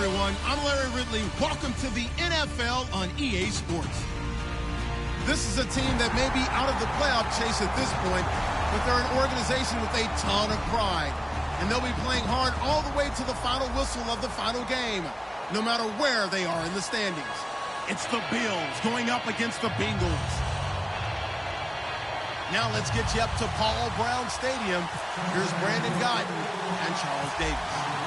everyone. I'm Larry Ridley. Welcome to the NFL on EA Sports. This is a team that may be out of the playoff chase at this point, but they're an organization with a ton of pride. And they'll be playing hard all the way to the final whistle of the final game, no matter where they are in the standings. It's the Bills going up against the Bengals. Now let's get you up to Paul Brown Stadium. Here's Brandon Guyton and Charles Davis.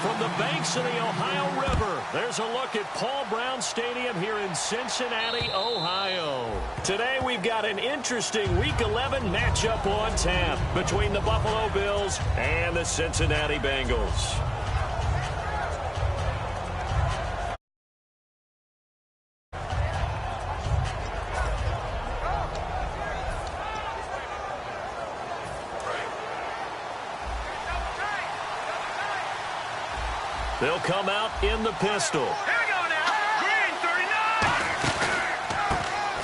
From the banks of the Ohio River, there's a look at Paul Brown Stadium here in Cincinnati, Ohio. Today we've got an interesting Week 11 matchup on tap between the Buffalo Bills and the Cincinnati Bengals. They'll come out in the pistol. Here we go now. Green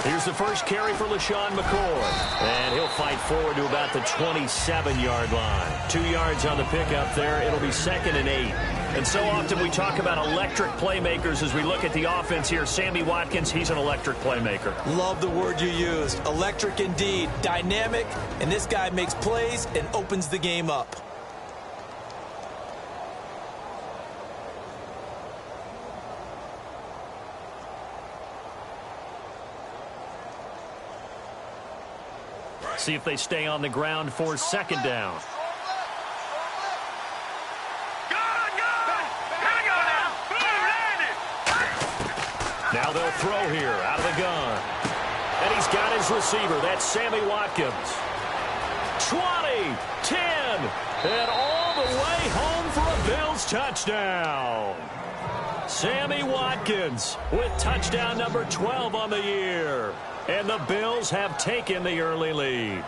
39. Here's the first carry for LaShawn McCoy. And he'll fight forward to about the 27-yard line. 2 yards on the pickup there. It'll be 2nd and 8. And so often we talk about electric playmakers as we look at the offense here. Sammy Watkins, he's an electric playmaker. Love the word you used. Electric indeed. Dynamic. And this guy makes plays and opens the game up. See if they stay on the ground for 2nd down. Now they'll throw here out of the gun. And he's got his receiver. That's Sammy Watkins. 20, 10, and all the way home for a Bills touchdown. Sammy Watkins with touchdown number 12 on the year. And the Bills have taken the early lead.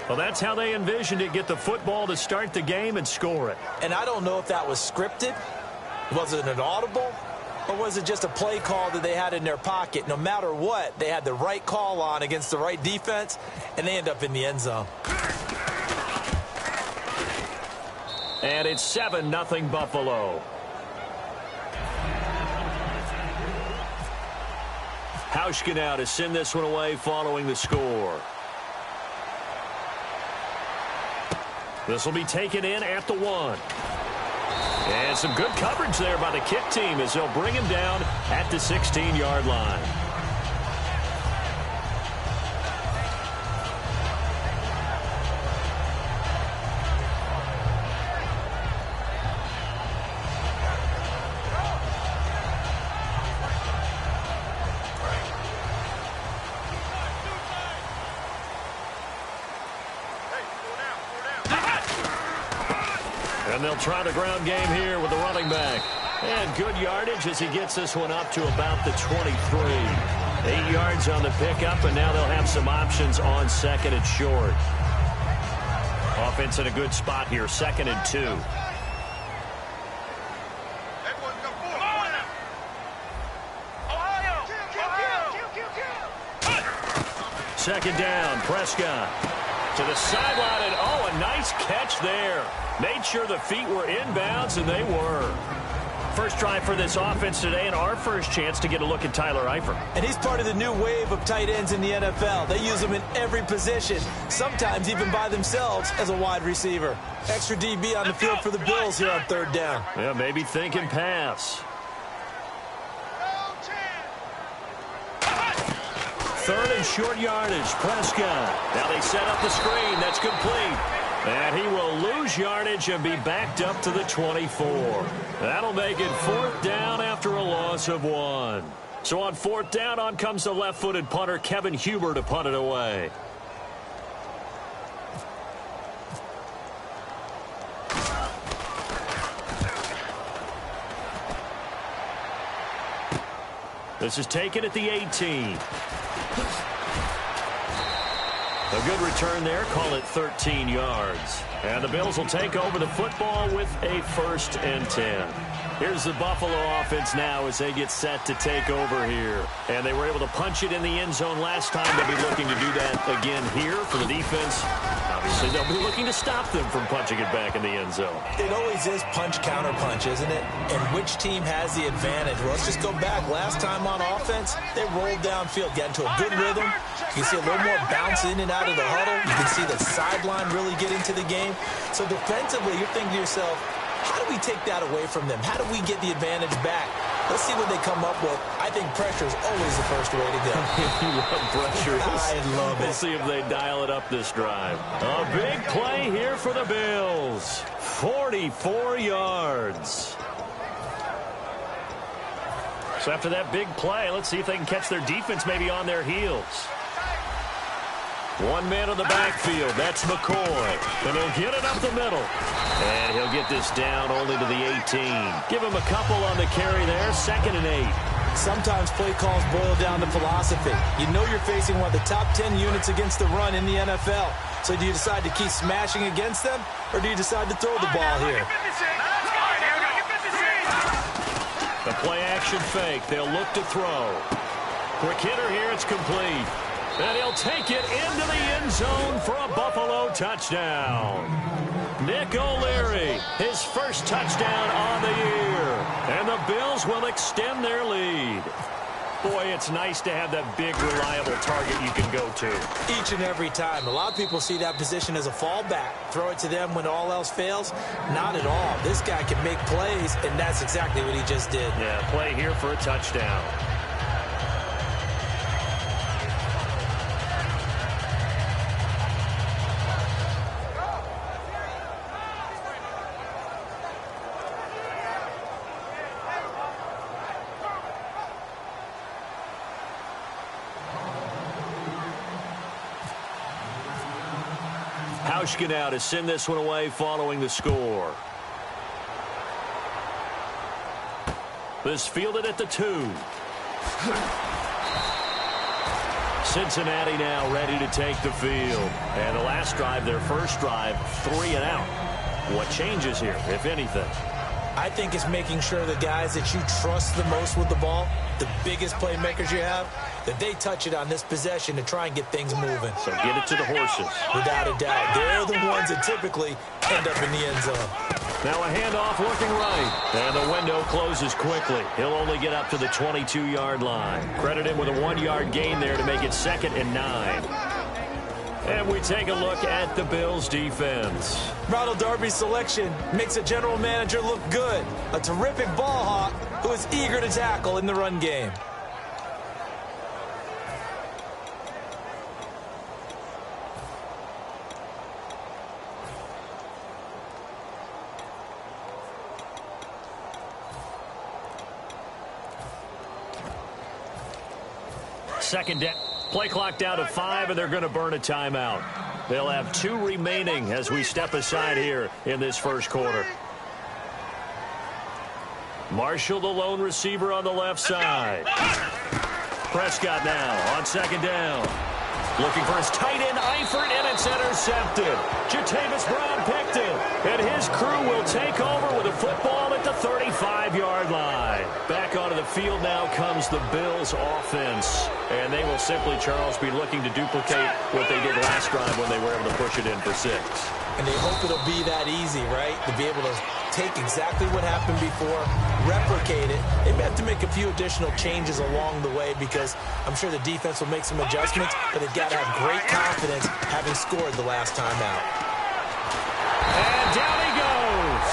Well, that's how they envisioned it. Get the football to start the game and score it. And I don't know if that was scripted. Was it an audible? Or was it just a play call that they had in their pocket? No matter what, they had the right call on against the right defense, and they end up in the end zone. And it's 7-0 Buffalo. Hauschka now to send this one away following the score. This will be taken in at the 1. And some good coverage there by the kick team as they'll bring him down at the 16-yard line. And they'll try the ground game here with the running back. And good yardage as he gets this one up to about the 23. 8 yards on the pickup, and now they'll have some options on 2nd and short. Offense in a good spot here, 2nd and 2. Second down, Prescott to the sideline, and oh, a nice catch there. Made sure the feet were inbounds, and they were. First drive for this offense today, and our first chance to get a look at Tyler Eifert. And he's part of the new wave of tight ends in the NFL. They use them in every position, sometimes even by themselves as a wide receiver. Extra DB on the field for the Bills here on 3rd down. Yeah, maybe thinking pass. 3rd and short yardage, Prescott. Now they set up the screen. That's complete. And he will lose yardage and be backed up to the 24. That'll make it 4th down after a loss of 1. So on 4th down, on comes the left-footed punter, Kevin Huber, to punt it away. This is taken at the 18. A good return there. Call it 13 yards. And the Bills will take over the football with a 1st and 10. Here's the Buffalo offense now as they get set to take over here. And they were able to punch it in the end zone last time. They'll be looking to do that again here for the defense. Out obviously they'll be looking to stop them from punching it back in the end zone. It always is punch-counter-punch, isn't it? And which team has the advantage? Well, let's just go back. Last time on offense, they rolled downfield, got into a good rhythm. You can see a little more bounce in and out of the huddle. You can see the sideline really get into the game. So defensively, you're thinking to yourself, how do we take that away from them? How do we get the advantage back? Let's see what they come up with. I think pressure is always the first way to go. You love pressure. I love it. We'll see if they dial it up this drive. A big play here for the Bills. 44 yards. So after that big play, let's see if they can catch their defense maybe on their heels. One man on the backfield. That's McCoy. And he'll get it up the middle. And he'll get this down only to the 18. Give him a couple on the carry there. 2nd and 8. Sometimes play calls boil down to philosophy. You know you're facing one of the top 10 units against the run in the NFL. So do you decide to keep smashing against them, or do you decide to throw the ball here? The play-action fake. They'll look to throw. Quick hitter here. It's complete. And he'll take it into the end zone for a Buffalo touchdown. Nick O'Leary, his first touchdown on the year. And the Bills will extend their lead. Boy, it's nice to have that big, reliable target you can go to. Each and every time. A lot of people see that position as a fallback. Throw it to them when all else fails. Not at all. This guy can make plays, and that's exactly what he just did. Yeah, play here for a touchdown. Hauschka now to send this one away following the score. This fielded at the 2. Cincinnati now ready to take the field. And the last drive, their first drive, 3 and out. What changes here, if anything? I think it's making sure the guys that you trust the most with the ball, the biggest playmakers you have, that they touch it on this possession to try and get things moving. So get it to the horses. Without a doubt. They're the ones that typically end up in the end zone. Now a handoff looking right. And the window closes quickly. He'll only get up to the 22-yard line. Credit him with a 1-yard gain there to make it 2nd and 9. And we take a look at the Bills' defense. Ronald Darby's selection makes a general manager look good. A terrific ball hawk who is eager to tackle in the run game. Second down. Play clock down to 5, and they're going to burn a timeout. They'll have 2 remaining as we step aside here in this first quarter. Marshall, the lone receiver on the left side. Prescott now on 2nd down. Looking for his tight end, Eifert, and it's intercepted. Jatavis Brown picked it, and his crew will take over with a football at the 35-yard line. Back onto the field now comes the Bills' offense, and they will simply, Charles, be looking to duplicate what they did last drive when they were able to push it in for 6. And they hope it'll be that easy, right? To be able to take exactly what happened before, replicate it. They may have to make a few additional changes along the way because I'm sure the defense will make some adjustments, but they've got to have great confidence having scored the last time out. And down he goes.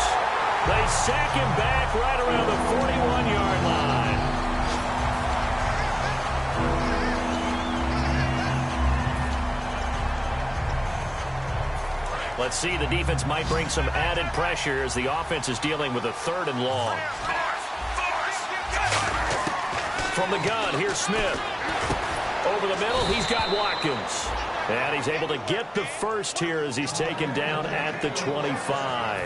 They sack him back right around the 41-yard line. Let's see, the defense might bring some added pressure as the offense is dealing with a 3rd and long. From the gun, here's Smith. Over the middle, he's got Watkins. And he's able to get the first here as he's taken down at the 25.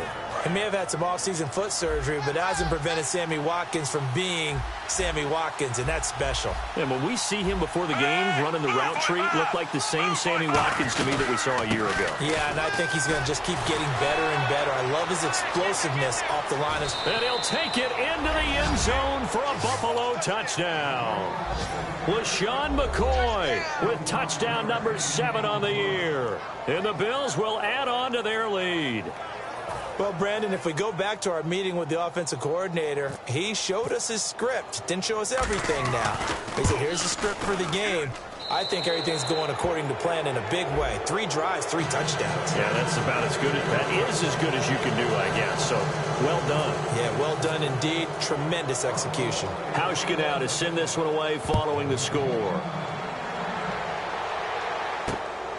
He may have had some off-season foot surgery, but that hasn't prevented Sammy Watkins from being Sammy Watkins, and that's special. And when we see him before the game running the route tree, looked like the same Sammy Watkins to me that we saw a year ago. Yeah, and I think he's going to just keep getting better and better. I love his explosiveness off the line. And he'll take it into the end zone for a Buffalo touchdown. LaShawn McCoy with touchdown number 7 on the year. And the Bills will add on to their lead. Well, Brandon, if we go back to our meeting with the offensive coordinator, he showed us his script. Didn't show us everything now. He said, here's the script for the game. I think everything's going according to plan in a big way. 3 drives, 3 touchdowns. Yeah, that's about as good as you can do, I guess. So, well done. Yeah, well done indeed. Tremendous execution. Hauschka to send this one away following the score.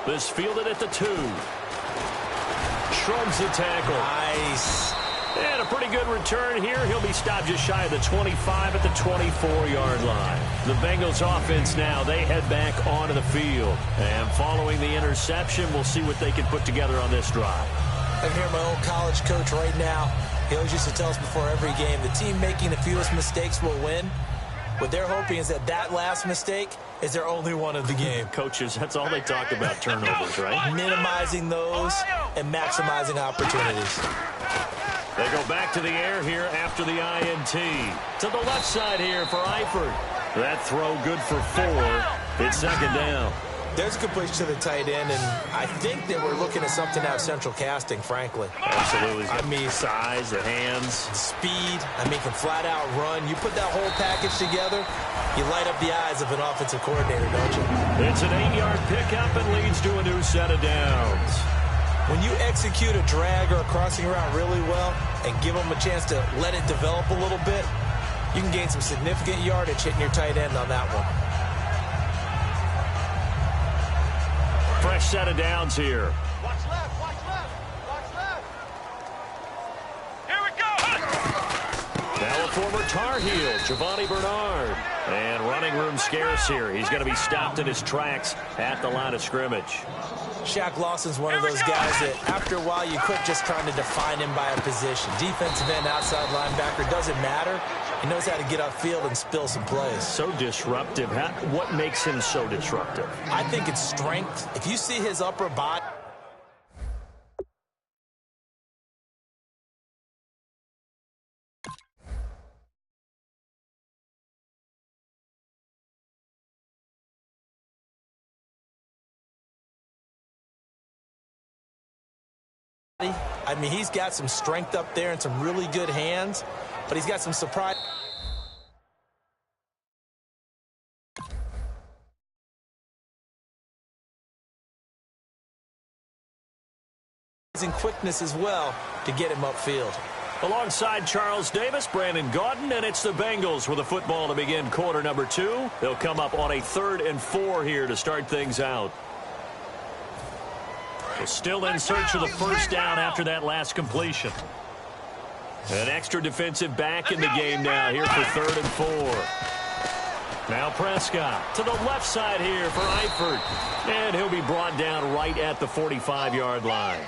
This fielded at the 2. Shrugs the tackle. Nice. And a pretty good return here. He'll be stopped just shy of the 25 at the 24-yard line. The Bengals offense now, they head back onto the field. And following the interception, we'll see what they can put together on this drive. I can hear my old college coach right now. He always used to tell us before every game, the team making the fewest mistakes will win. What they're hoping is that last mistake is their only one of the game. Coaches, that's all they talk about, turnovers, right? Minimizing those and maximizing opportunities. They go back to the air here after the INT. To the left side here for Eifert. That throw good for 4. It's second down. There's a good push to the tight end, and I think that we're looking at something out of central casting, frankly. Absolutely. I mean, size, the hands. Speed. I mean, can flat out run. You put that whole package together, you light up the eyes of an offensive coordinator, don't you? It's an 8-yard pickup and leads to a new set of downs. When you execute a drag or a crossing route really well and give them a chance to let it develop a little bit, you can gain some significant yardage hitting your tight end on that one. Fresh set of downs here. Watch left, watch left, watch left. Here we go. Now a former Tar Heel, Giovanni Bernard. And running room scarce here. He's going to be stopped in his tracks at the line of scrimmage. Shaq Lawson's one of those guys that after a while you quit just trying to define him by a position. Defensive end, outside linebacker, doesn't matter. He knows how to get upfield and spill some plays. So disruptive. What makes him so disruptive? I think it's strength. If you see his upper body. I mean, he's got some strength up there and some really good hands, but he's got some surprise. And quickness as well to get him upfield. Alongside Charles Davis, Brandon Gaudin, and it's the Bengals with the football to begin quarter number 2. They'll come up on a 3rd and 4 here to start things out. We're still in search of the first down after that last completion. An extra defensive back in the game now here for 3rd and 4. Now Prescott to the left side here for Eifert. And he'll be brought down right at the 45-yard line.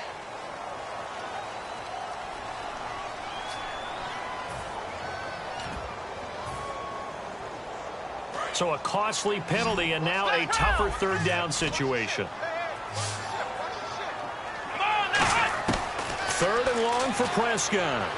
So a costly penalty and now a tougher 3rd down situation. 3rd and long for Prescott.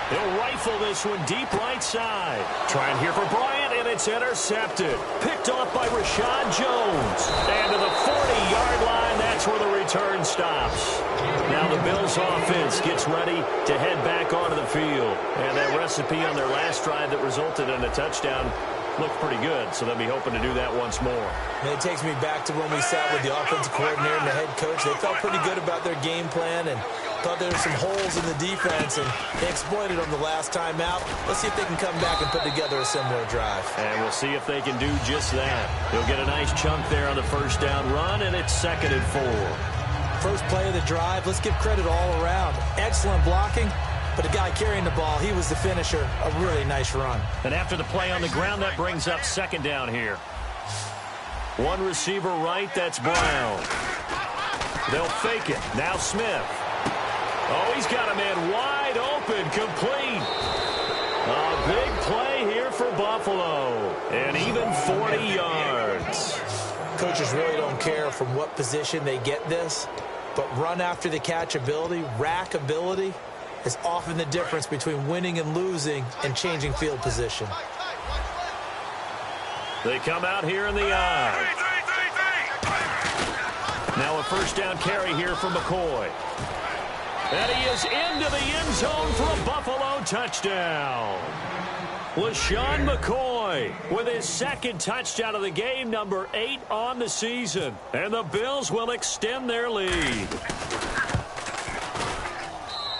He'll rifle this one deep right side. Trying here for Bryant, and it's intercepted. Picked off by Rashad Jones. And to the 40-yard line, that's where the return stops. Now the Bills offense gets ready to head back onto the field. And that recipe on their last drive that resulted in a touchdown looked pretty good, so they'll be hoping to do that once more. And it takes me back to when we sat with the offensive coordinator and the head coach. They felt pretty good about their game plan and thought there were some holes in the defense, and they exploited them the last time out. Let's see if they can come back and put together a similar drive. And we'll see if they can do just that. They'll get a nice chunk there on the first down run, and it's 2nd and 4. First play of the drive, let's give credit all around. Excellent blocking. But the guy carrying the ball, he was the finisher. A really nice run. And after the play on the ground, that brings up 2nd down here. One receiver right, that's Brown. They'll fake it. Now Smith. Oh, he's got a man wide open, complete. A big play here for Buffalo, and even 40 yards. Coaches really don't care from what position they get this, but run after the catch ability, rack ability, is often the difference between winning and losing and changing field position. They come out here in the eye. Now a first down carry here from McCoy. And he is into the end zone for a Buffalo touchdown. LaShawn McCoy with his second touchdown of the game, number 8 on the season. And the Bills will extend their lead.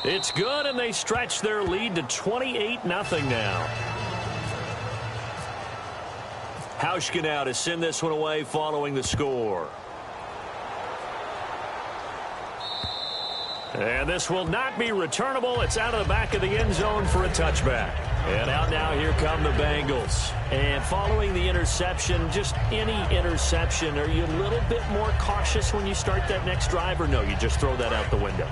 It's good, and they stretch their lead to 28-0 now. Hauschka now to send this one away following the score. And this will not be returnable. It's out of the back of the end zone for a touchback. And out now, here come the Bengals. And following the interception, just any interception, are you a little bit more cautious when you start that next drive, or no, you just throw that out the window?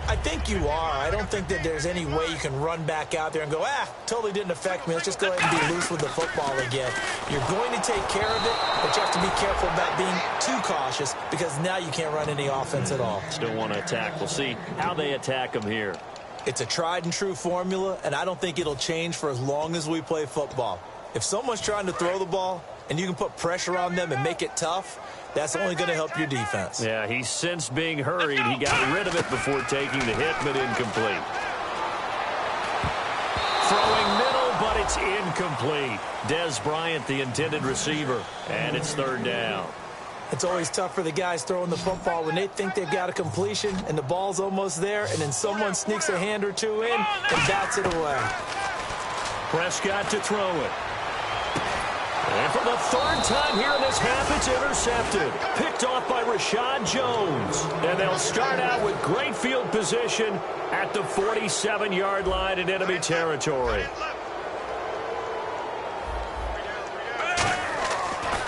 I think you are. I don't think that there's any way you can run back out there and go, totally didn't affect me. Let's just go ahead and be loose with the football again. You're going to take care of it, but you have to be careful about being too cautious because now you can't run any offense at all. Still want to attack. We'll see how they attack them here. It's a tried and true formula, and I don't think it'll change for as long as we play football. If someone's trying to throw the ball and you can put pressure on them and make it tough, that's only going to help your defense. Yeah, he's since being hurried. He got rid of it before taking the hit, but incomplete. Throwing middle, but it's incomplete. Dez Bryant, the intended receiver, and it's third down. It's always tough for the guys throwing the football when they think they've got a completion and the ball's almost there, and then someone sneaks a hand or two in and bats it away. Prescott to throw it. And for the third time here in this half, it's intercepted. Picked off by Rashad Jones. And they'll start out with great field position at the 47-yard line in enemy territory.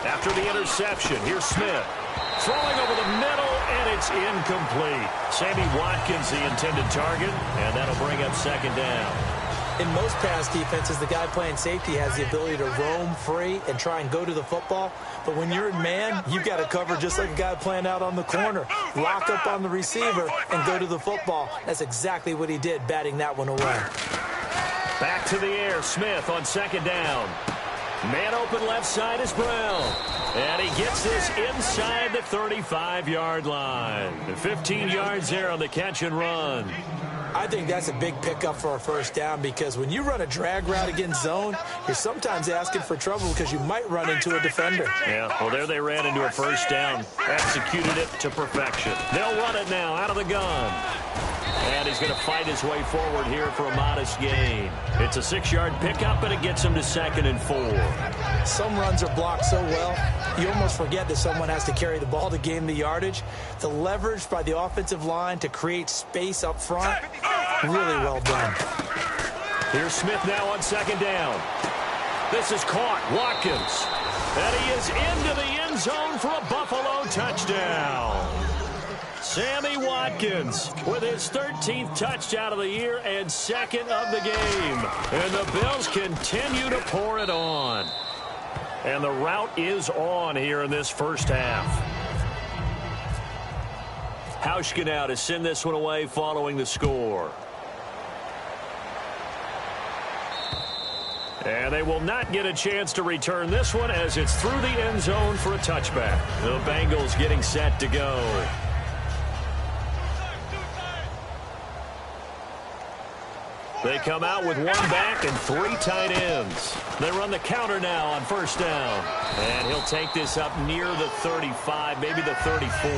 After the interception, here's Smith. Throwing over the middle, and it's incomplete. Sammy Watkins, the intended target, and that'll bring up second down. In most pass defenses, the guy playing safety has the ability to roam free and try and go to the football. But when you're in man, you've got to cover just like a guy playing out on the corner. Lock up on the receiver and go to the football. That's exactly what he did, batting that one away. Back to the air, Smith on second down. Man open left side is Brown. And he gets this inside the 35-yard line. 15 yards there on the catch and run. I think that's a big pickup for a first down because when you run a drag route against zone, you're sometimes asking for trouble because you might run into a defender. Yeah, well, there they ran into a first down. Executed it to perfection. They'll run it now out of the gun. And he's going to fight his way forward here for a modest gain. It's a 6-yard pickup, and it gets him to 2nd and 4. Some runs are blocked so well, you almost forget that someone has to carry the ball to gain the yardage. The leverage by the offensive line to create space up front, really well done. Here's Smith now on second down. This is caught. Watkins. And he is into the end zone for a Buffalo touchdown. Sammy Watkins with his 13th touchdown of the year and second of the game. And the Bills continue to pour it on. And the route is on here in this first half. Hauschka now to send this one away following the score. And they will not get a chance to return this one as it's through the end zone for a touchback. The Bengals getting set to go. They come out with 1 back and 3 tight ends. They run the counter now on first down. And he'll take this up near the 35, maybe the 34.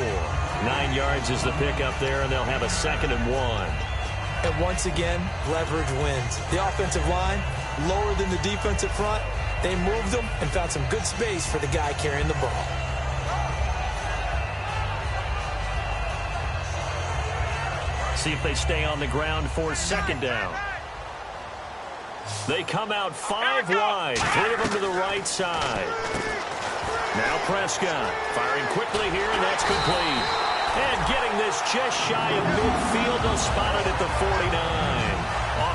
9 yards is the pickup there, and they'll have a 2nd and 1. And once again, leverage wins. The offensive line, lower than the defensive front. They moved them and found some good space for the guy carrying the ball. See if they stay on the ground for second down. They come out 5 wide, 3 of them to the right side. Now Prescott firing quickly here, and that's complete. And getting this just shy of midfield, they'll spot it at the 49.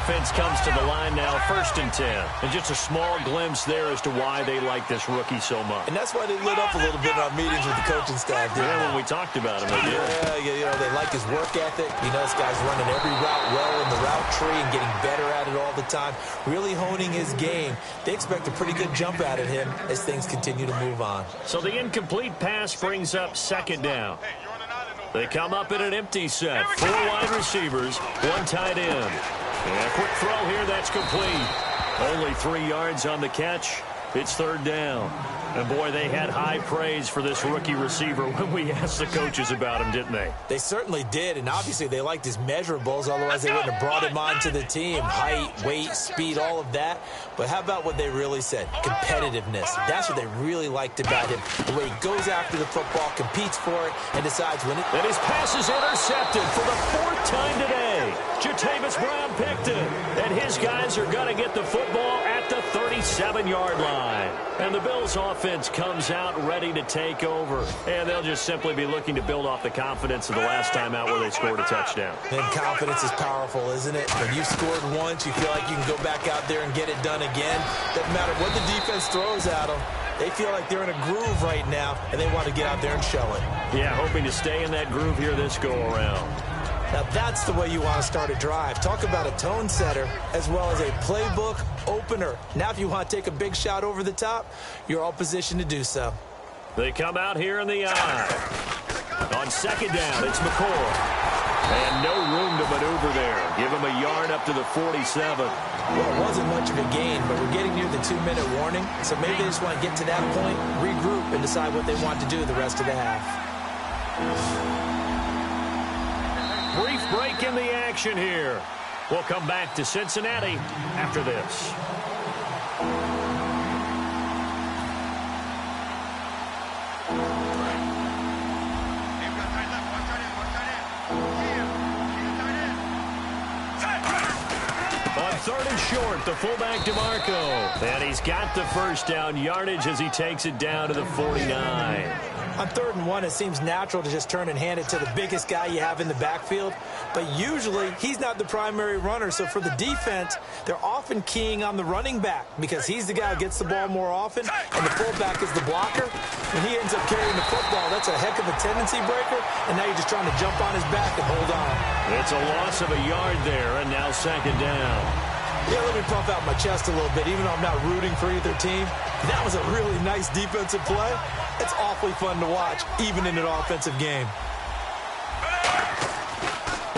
offense comes to the line now, 1st and 10. And just a small glimpse there as to why they like this rookie so much. And that's why they lit up a little bit in our meetings with the coaching staff. Yeah, when we talked about him, they did. Yeah, you know, they like his work ethic. You know, this guy's running every route well in the route tree and getting better at it all the time, really honing his game. They expect a pretty good jump out of him as things continue to move on. So the incomplete pass brings up 2nd down. They come up in an empty set. 4 wide receivers, 1 tight end. And a quick throw here, that's complete. Only 3 yards on the catch. It's 3rd down. And, boy, they had high praise for this rookie receiver when we asked the coaches about him, didn't they? They certainly did, and obviously they liked his measurables, otherwise they wouldn't have brought him onto the team. Height, weight, speed, all of that. But how about what they really said? Competitiveness. That's what they really liked about him. The way he goes after the football, competes for it, and decides when it... And his pass is intercepted for the 4th time today. Jatavis Brown picked it, and his guys are going to get the football at the 37-yard line. And the Bills' offense comes out ready to take over. And they'll just simply be looking to build off the confidence of the last time out where they scored a touchdown. And confidence is powerful, isn't it? When you've scored once, you feel like you can go back out there and get it done again. Doesn't matter what the defense throws at them. They feel like they're in a groove right now, and they want to get out there and show it. Yeah, hoping to stay in that groove here this go-around. Now, that's the way you want to start a drive. Talk about a tone setter as well as a playbook opener. Now, if you want to take a big shot over the top, you're all positioned to do so. They come out here in the eye. On 2nd down, it's McCoy. And no room to maneuver there. Give him a yard up to the 47. Well, it wasn't much of a gain, but we're getting near the 2-minute warning. So maybe they just want to get to that point, regroup, and decide what they want to do the rest of the half. Brief break in the action here. We'll come back to Cincinnati after this. On 3rd and short, the fullback DeMarco. And he's got the 1st down yardage as he takes it down to the 49. On 3rd and 1, it seems natural to just turn and hand it to the biggest guy you have in the backfield. But usually, he's not the primary runner. So for the defense, they're often keying on the running back because he's the guy who gets the ball more often, and the fullback is the blocker. When he ends up carrying the football, that's a heck of a tendency breaker, and now you're just trying to jump on his back and hold on. It's a loss of a yard there, and now 2nd down. Yeah, let me puff out my chest a little bit, even though I'm not rooting for either team. That was a really nice defensive play. It's awfully fun to watch, even in an offensive game.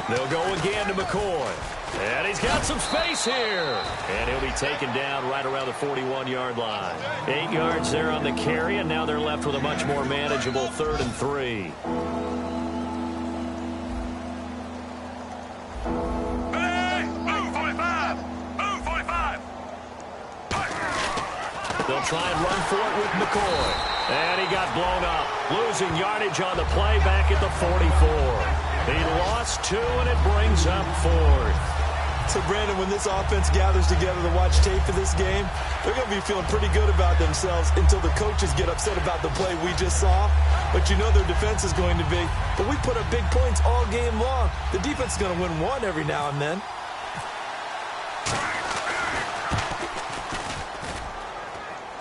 They'll go again to McCoy. And he's got some space here. And he'll be taken down right around the 41-yard line. 8 yards there on the carry, and now they're left with a much more manageable 3rd and 3. They'll try and run for it with McCoy. And he got blown up. Losing yardage on the play back at the 44. He lost 2, and it brings up 4th. So, Brandon, when this offense gathers together to watch tape for this game, they're going to be feeling pretty good about themselves until the coaches get upset about the play we just saw. But you know their defense is going to be. But we put up big points all game long. The defense is going to win one every now and then.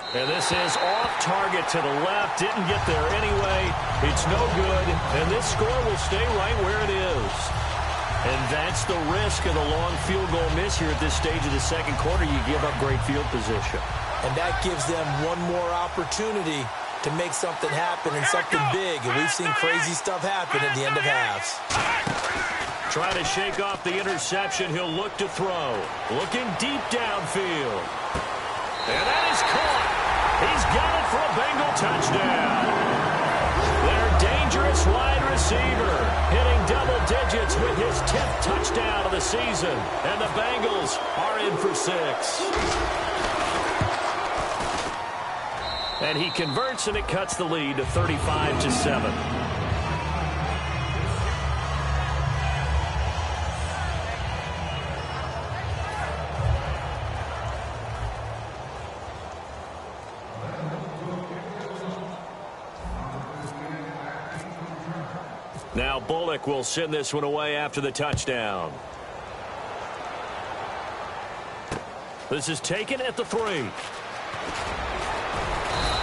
And this is off target to the left. Didn't get there anyway. It's no good. And this score will stay right where it is. And that's the risk of the long field goal miss here at this stage of the 2nd quarter. You give up great field position. And that gives them one more opportunity to make something happen and something big. And we've seen crazy stuff happen at the end of halves. Trying to shake off the interception. He'll look to throw. Looking deep downfield. And that is caught. He's got it for a Bengal touchdown. Their dangerous wide receiver hitting double digits with his 10th touchdown of the season. And the Bengals are in for 6. And he converts, and it cuts the lead to 35-7. Now Bullock will send this one away after the touchdown. This is taken at the 3.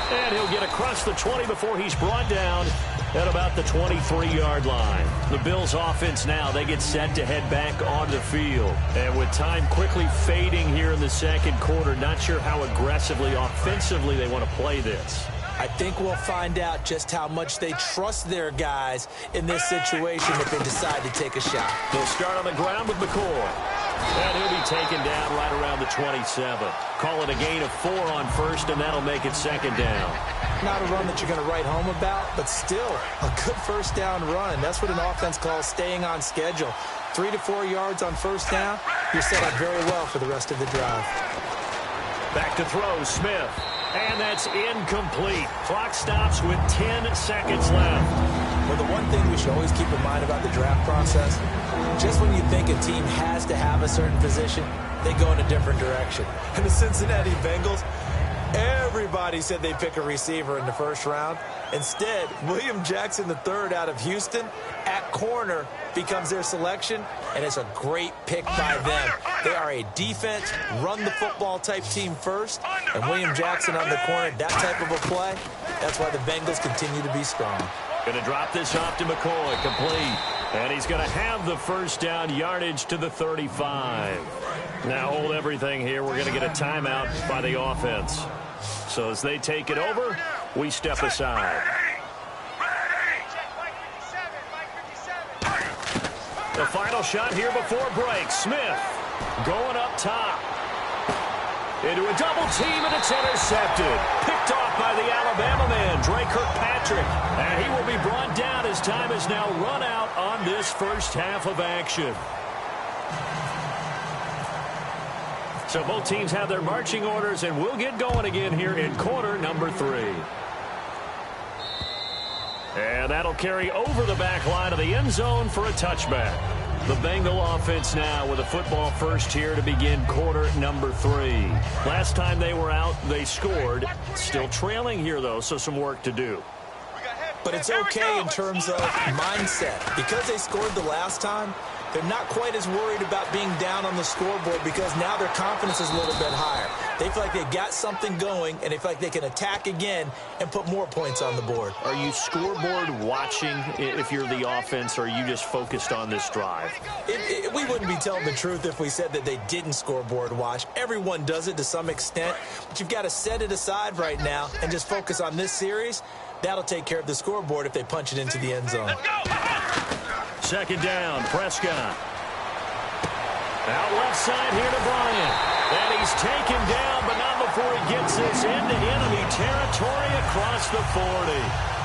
And he'll get across the 20 before he's brought down at about the 23-yard line. The Bills offense now, they get set to head back on the field. And with time quickly fading here in the second quarter, not sure how aggressively, offensively they want to play this. I think we'll find out just how much they trust their guys in this situation if they decide to take a shot. They'll start on the ground with McCoy. And he'll be taken down right around the 27. Call it a gain of 4 on first, and that'll make it second down. Not a run that you're going to write home about, but still a good first down run. That's what an offense calls staying on schedule. 3 to 4 yards on first down, you're set up very well for the rest of the drive. Back to throw, Smith. And that's incomplete. Clock stops with 10 seconds left. Well, the one thing we should always keep in mind about the draft process, just when you think a team has to have a certain position, they go in a different direction. In the Cincinnati Bengals, everybody said they'd pick a receiver in the first round. Instead, William Jackson III out of Houston at corner becomes their selection, and it's a great pick by them. They are a defense, run-the-football type team first, and William Jackson on the corner, that type of a play, that's why the Bengals continue to be strong. Going to drop this off to McCoy, complete. And he's going to have the first down, yardage to the 35. Now hold everything here. We're going to get a timeout by the offense. So as they take it over, we step aside. The final shot here before break. Smith going up top. Into a double team, and it's intercepted. Picked off by the Alabama man, Dre Kirkpatrick. And he will be brought down as time is now run out on this first half of action. So both teams have their marching orders, and we'll get going again here in quarter number 3. And that'll carry over the back line of the end zone for a touchback. The Bengal offense now with a football first here to begin quarter number 3. Last time they were out, they scored. Still trailing here, though, so some work to do. But it's okay in terms of mindset. Because they scored the last time, they're not quite as worried about being down on the scoreboard because now their confidence is a little bit higher. They feel like they've got something going, and they feel like they can attack again and put more points on the board. Are you scoreboard watching if you're the offense, or are you just focused on this drive? We wouldn't be telling the truth if we said that they didn't scoreboard watch. Everyone does it to some extent, but you've got to set it aside right now and just focus on this series. That'll take care of the scoreboard if they punch it into the end zone. Second down, Prescott. Out left side here to Bryant. And he's taken down, but not before he gets this into enemy territory across the 40.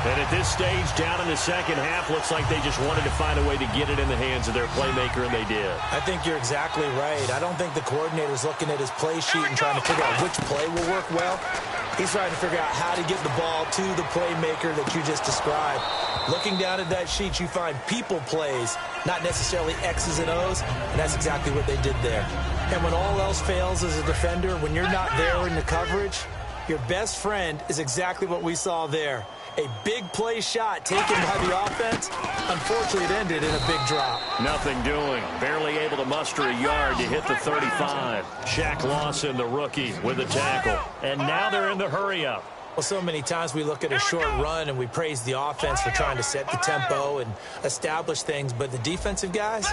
And at this stage, down in the second half, looks like they just wanted to find a way to get it in the hands of their playmaker, and they did. I think you're exactly right. I don't think the coordinator's looking at his play sheet and trying to figure out which play will work well. He's trying to figure out how to get the ball to the playmaker that you just described. Looking down at that sheet, you find people plays, not necessarily X's and O's, and that's exactly what they did there. And when all else fails as a defender, when you're not there in the coverage, your best friend is exactly what we saw there. A big play shot taken by the offense. Unfortunately, it ended in a big drop. Nothing doing. Barely able to muster a yard to hit the 35. Shaq Lawson, the rookie, with a tackle. And now they're in the hurry-up. Well, so many times we look at a short run and we praise the offense for trying to set the tempo and establish things, but the defensive guys,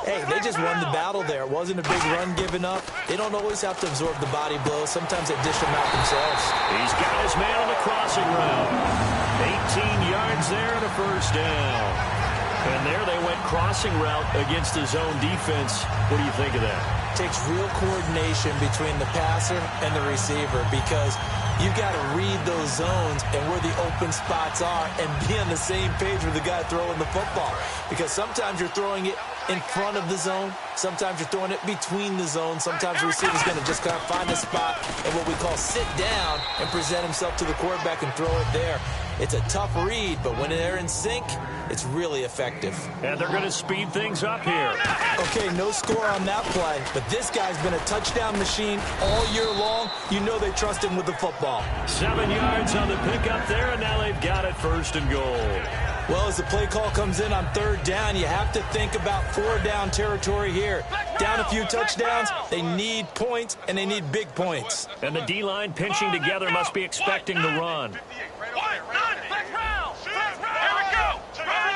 hey, they just won the battle there. It wasn't a big run given up. They don't always have to absorb the body blows. Sometimes they dish them out themselves. He's got his man on the crossing route. 18 yards there and a first down. And there they went crossing route against the zone defense. What do you think of that? Takes real coordination between the passer and the receiver because you've got to read those zones and where the open spots are and be on the same page with the guy throwing the football. Because sometimes you're throwing it in front of the zone. Sometimes you're throwing it between the zones. Sometimes the receiver's going to just kind of find a spot and what we call sit down and present himself to the quarterback and throw it there. It's a tough read, but when they're in sync, it's really effective. And they're going to speed things up here. Okay, no score on that play, but this guy's been a touchdown machine all year long. You know they trust him with the football. 7 yards on the pickup there, and now they've got it first and goal. Well, as the play call comes in on 3rd down, you have to think about 4-down territory here. Down a few touchdowns, they need points, and they need big points. And the D-line pinching together must be expecting the run.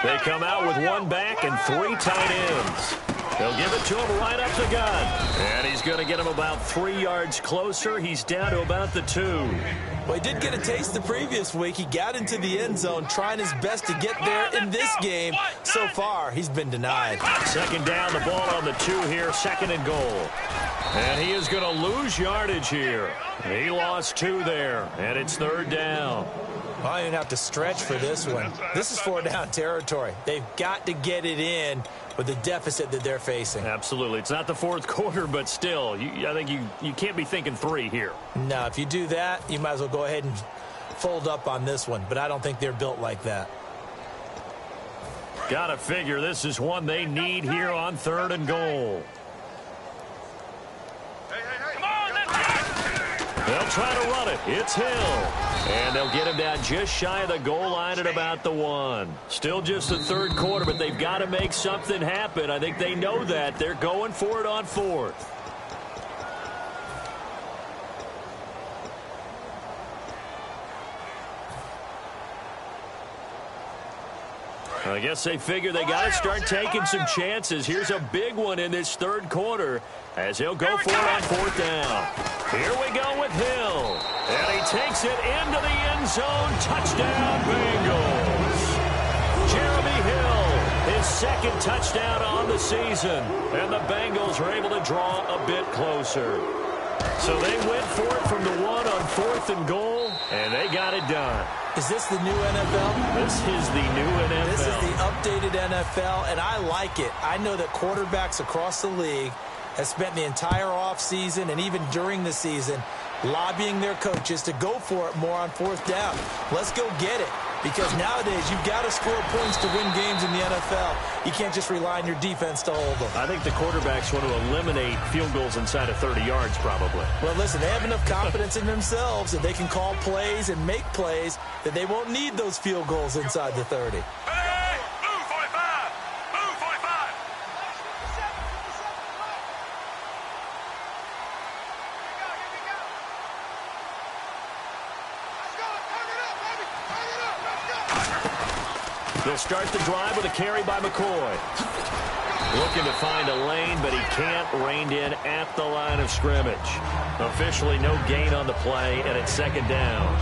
They come out with 1 back and 3 tight ends. They'll give it to him right up the gut. And he's going to get him about 3 yards closer. He's down to about the 2. Well, he did get a taste the previous week. He got into the end zone, trying his best to get there in this game. So far, he's been denied. 2nd down, the ball on the 2 here, 2nd and goal. And he is going to lose yardage here. He lost 2 there, and it's 3rd down. Well, I don't have to stretch for this one. This is 4-down territory. They've got to get it in with the deficit that they're facing. Absolutely. It's not the 4th quarter, but still, I think you can't be thinking 3 here. No, if you do that, you might as well go ahead and fold up on this one, but I don't think they're built like that. Gotta figure this is one they need here on 3rd and goal. They'll try to run it. It's Hill. And they'll get him down just shy of the goal line at about the 1. Still just the 3rd quarter, but they've got to make something happen. I think they know that. They're going for it on 4th. I guess they figure they got to start taking some chances. Here's a big one in this 3rd quarter as he'll go for it on 4th down. Here we go with Hill. And he takes it into the end zone. Touchdown, Bengals. Jeremy Hill, his 2nd touchdown on the season. And the Bengals are able to draw a bit closer. So they went for it from the 1 on 4th and goal, and they got it done. Is this the new NFL? This is the new NFL. This is the updated NFL, and I like it. I know that quarterbacks across the league have spent the entire offseason and even during the season lobbying their coaches to go for it more on 4th down. Let's go get it. Because nowadays, you've got to score points to win games in the NFL. You can't just rely on your defense to hold them. I think the quarterbacks want to eliminate field goals inside of 30 yards, probably. Well, listen, they have enough confidence in themselves that they can call plays and make plays that they won't need those field goals inside the 30. They'll start the drive with a carry by McCoy. Looking to find a lane, but he can't. Reined in at the line of scrimmage. Officially no gain on the play, and it's 2nd down.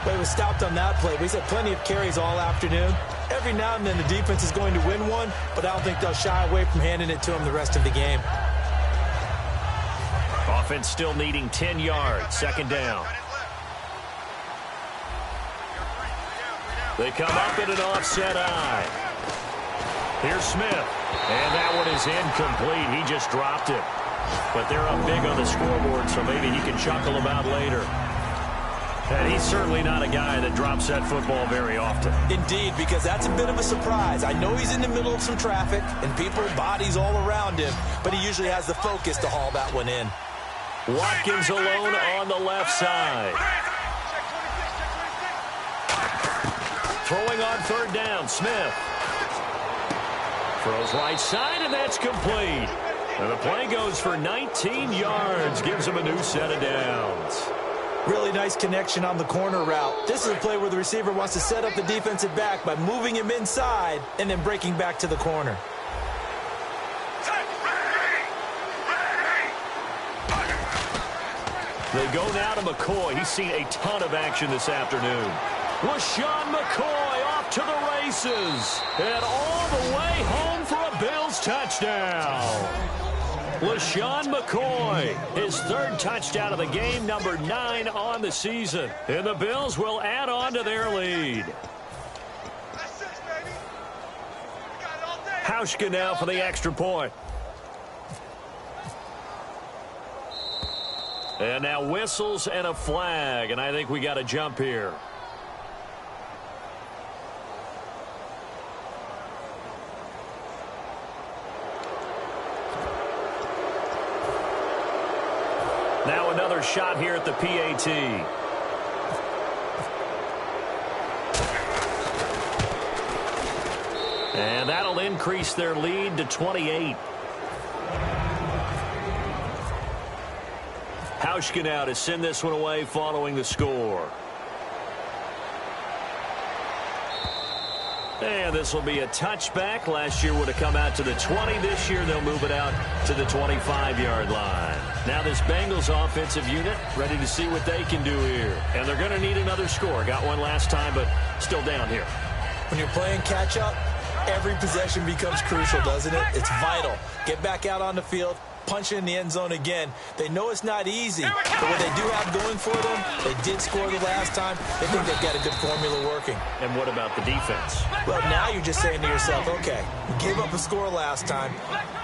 But he was stopped on that play. We've had plenty of carries all afternoon. Every now and then the defense is going to win one, but I don't think they'll shy away from handing it to him the rest of the game. Offense still needing 10 yards. 2nd down. They come up in an offset eye. Here's Smith. And that one is incomplete. He just dropped it. But they're up big on the scoreboard, so maybe he can chuckle about later. And he's certainly not a guy that drops that football very often. Indeed, because that's a bit of a surprise. I know he's in the middle of some traffic and people, bodies all around him, but he usually has the focus to haul that one in. Watkins alone on the left side. Throwing on 3rd down, Smith. Throws right side, and that's complete. And the play goes for 19 yards. Gives him a new set of downs. Really nice connection on the corner route. This is a play where the receiver wants to set up the defensive back by moving him inside and then breaking back to the corner. They go now to McCoy. He's seen a ton of action this afternoon. LaShawn McCoy off to the races. And all the way home for a Bills touchdown. LaShawn McCoy, his 3rd touchdown of the game, number 9 on the season. And the Bills will add on to their lead. Hauschka now for the extra point. And now whistles and a flag, and I think we got a jump here. Now another shot here at the PAT. And that'll increase their lead to 28. Hauschka now to send this one away following the score. And this will be a touchback. Last year would have come out to the 20. This year they'll move it out to the 25-yard line. Now this Bengals offensive unit ready to see what they can do here. And they're going to need another score. Got one last time, but still down here. When you're playing catch-up, every possession becomes crucial, doesn't it? It's vital. Get back out on the field. Punch in the end zone again. They know it's not easy, but what they do have going for them, they did score the last time. They think they've got a good formula working. And what about the defense? Well, now you're just saying to yourself, okay, we gave up a score last time.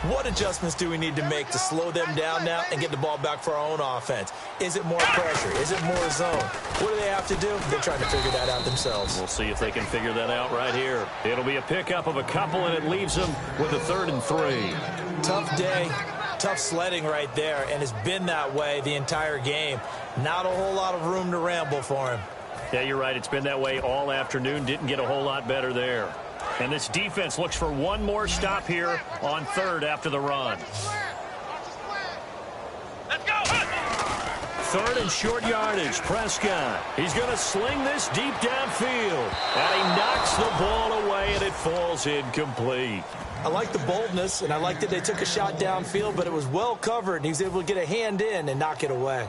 What adjustments do we need to make to slow them down now and get the ball back for our own offense? Is it more pressure? Is it more zone? What do they have to do? They're trying to figure that out themselves. We'll see if they can figure that out right here. It'll be a pickup of a couple, and it leaves them with a 3rd and 3. Tough day. Tough sledding right there, and it's been that way the entire game. Not a whole lot of room to ramble for him. Yeah, you're right. It's been that way all afternoon. Didn't get a whole lot better there. And this defense looks for one more stop here on 3rd after the run. Let's go. 3rd and short yardage. Prescott. He's going to sling this deep downfield. And he knocks the ball away, and it falls incomplete. I like the boldness, and I like that they took a shot downfield, but it was well covered, and he was able to get a hand in and knock it away.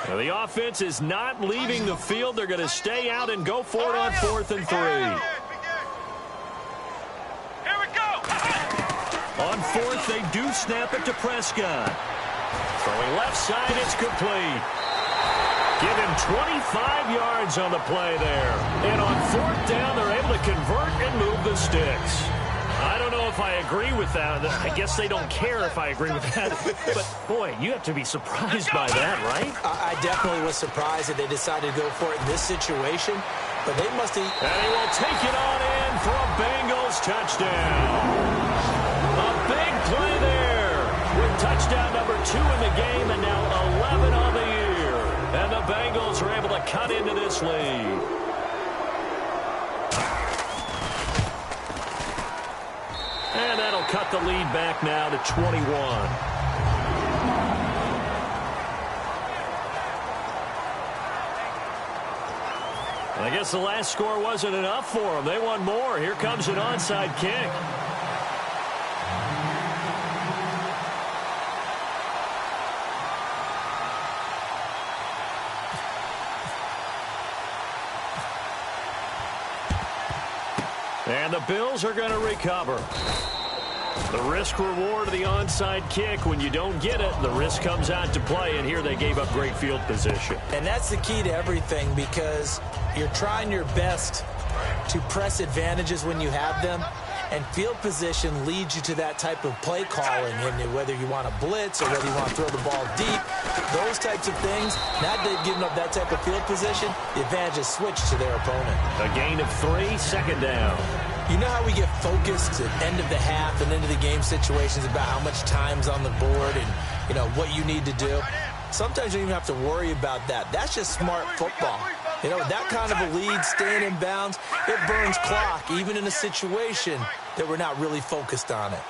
Now the offense is not leaving the field. They're going to stay out and go for it on 4th and 3. Here we go. On 4th, they do snap it to Prescott. Throwing left side, it's complete. Give him 25 yards on the play there. And on 4th down, they're able to convert and move the sticks. I don't know if I agree with that. I guess they don't care if I agree with that. But, boy, you have to be surprised by that, right? I definitely was surprised that they decided to go for it in this situation. But they must have... And he will take it on in for a Bengals touchdown. A big play there with touchdown number 2 in the game and now 11 on the year. And the Bengals are able to cut into this lead. And that'll cut the lead back now to 21. I guess the last score wasn't enough for them. They want more. Here comes an onside kick. And the Bills are going to recover. The risk-reward of the onside kick, when you don't get it, the risk comes out to play, and here they gave up great field position. And that's the key to everything, because you're trying your best to press advantages when you have them, and field position leads you to that type of play calling, and whether you want to blitz or whether you want to throw the ball deep, those types of things. Now that they've given up that type of field position, the advantage is switched to their opponent. A gain of 3, 2nd down. You know how we get focused at end of the half and end of the game situations about how much time's on the board and, you know, what you need to do? Sometimes you don't even have to worry about that. That's just smart football. You know, that kind of a lead, staying in bounds, it burns clock, even in a situation that we're not really focused on it.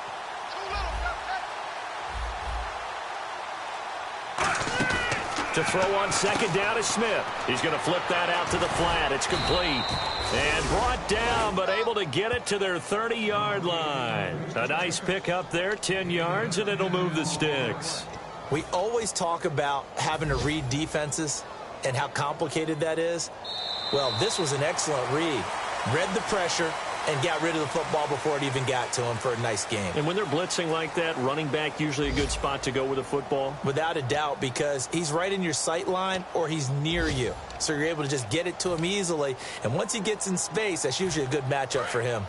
To throw on 2nd down is Smith. He's going to flip that out to the flat. It's complete. And brought down, but able to get it to their 30-yard line. A nice pick up there, 10 yards, and it'll move the sticks. We always talk about having to read defenses and how complicated that is. Well, this was an excellent read. Read the pressure and got rid of the football before it even got to him for a nice game. And when they're blitzing like that, running back usually a good spot to go with a football? Without a doubt, because he's right in your sight line or he's near you. So you're able to just get it to him easily. And once he gets in space, that's usually a good matchup for him.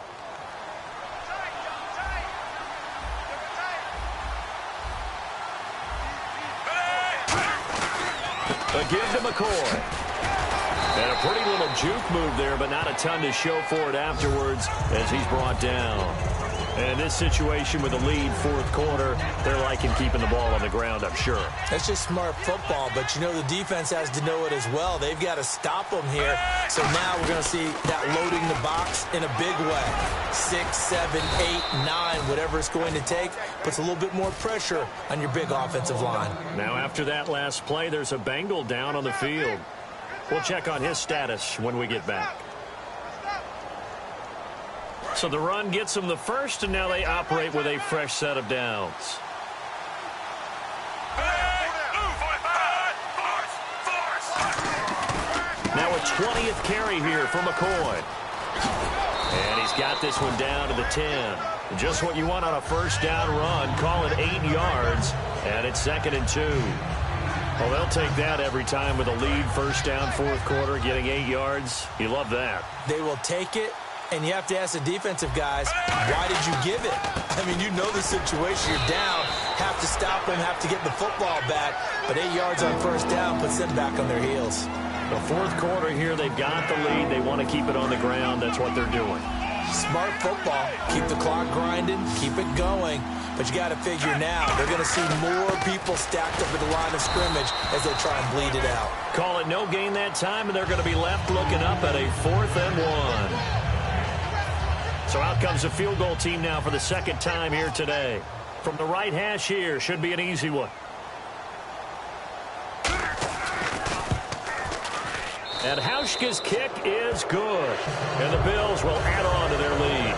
A give to McCoy. And a pretty little juke move there, but not a ton to show for it afterwards as he's brought down. And in this situation with a lead fourth quarter, they're liking keeping the ball on the ground, I'm sure. That's just smart football, but you know the defense has to know it as well. They've got to stop them here. So now we're going to see that loading the box in a big way. 6, 7, 8, 9, whatever it's going to take, puts a little bit more pressure on your big offensive line. Now after that last play, there's a Bengal down on the field. We'll check on his status when we get back. So the run gets them the first, and now they operate with a fresh set of downs. Now a 20th carry here for McCoy. And he's got this one down to the 10. Just what you want on a first down run. Call it 8 yards, and it's 2nd and 2. Well, they'll take that every time with a lead, first down, fourth quarter, getting 8 yards. You love that. They will take it, and you have to ask the defensive guys, why did you give it? I mean, you know the situation. You're down, have to stop them, have to get the football back, but 8 yards on first down puts them back on their heels. The fourth quarter here, they've got the lead. They want to keep it on the ground. That's what they're doing. Smart football. Keep the clock grinding. Keep it going. But you got to figure now, they're going to see more people stacked up at the line of scrimmage as they try and bleed it out. Call it no gain that time, and they're going to be left looking up at a 4th and 1. So out comes the field goal team now for the second time here today. From the right hash here, should be an easy one. And Hauschka's kick is good. And the Bills will add on to their lead.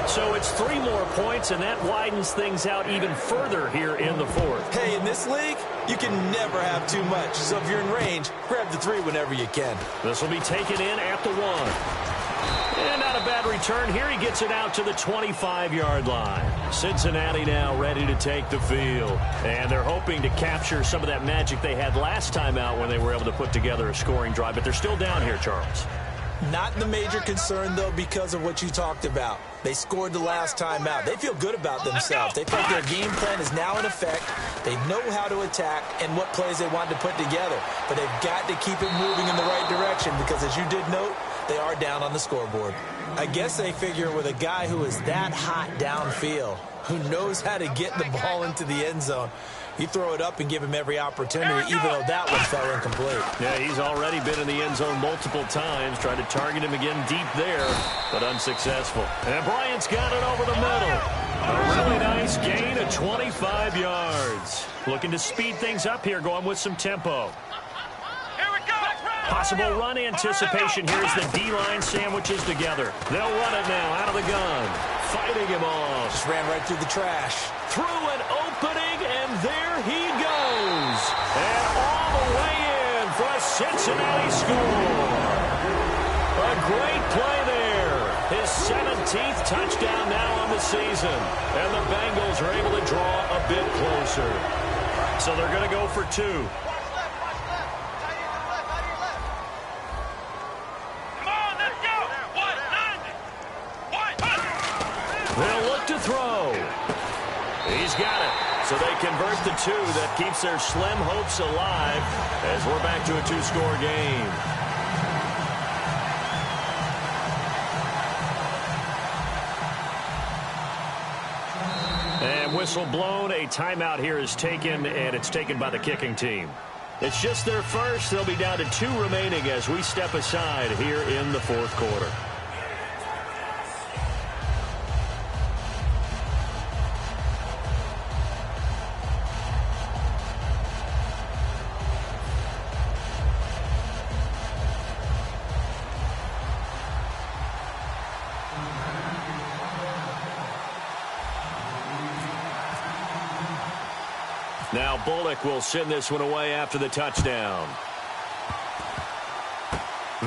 So it's 3 more points, and that widens things out even further here in the fourth. Hey, in this league, you can never have too much. So if you're in range, grab the 3 whenever you can. This will be taken in at the 1. And not a bad return here. He gets it out to the 25-yard line. Cincinnati now ready to take the field. And they're hoping to capture some of that magic they had last time out when they were able to put together a scoring drive. But they're still down here, Charles. Not the major concern, though, because of what you talked about. They scored the last time out. They feel good about themselves. They feel like their game plan is now in effect. They know how to attack and what plays they want to put together. But they've got to keep it moving in the right direction because, as you did note, they are down on the scoreboard. I guess they figure with a guy who is that hot downfield, who knows how to get the ball into the end zone, you throw it up and give him every opportunity, even though that one fell incomplete. Yeah, he's already been in the end zone multiple times, tried to target him again deep there, but unsuccessful. And Bryant's got it over the middle. A really nice gain of 25 yards. Looking to speed things up here, going with some tempo. Possible run anticipation here as the D-line sandwiches together. They'll run it now out of the gun. Fighting him off. Just ran right through the trash. Through an opening, and there he goes. And all the way in for a Cincinnati score. A great play there. His 17th touchdown now on the season. And the Bengals are able to draw a bit closer. So they're going to go for 2. They'll look to throw. He's got it. So they convert the 2. That keeps their slim hopes alive as we're back to a 2-score game. And whistle blown. A timeout here is taken, and it's taken by the kicking team. It's just their first. They'll be down to 2 remaining as we step aside here in the fourth quarter. Now Bullock will send this one away after the touchdown.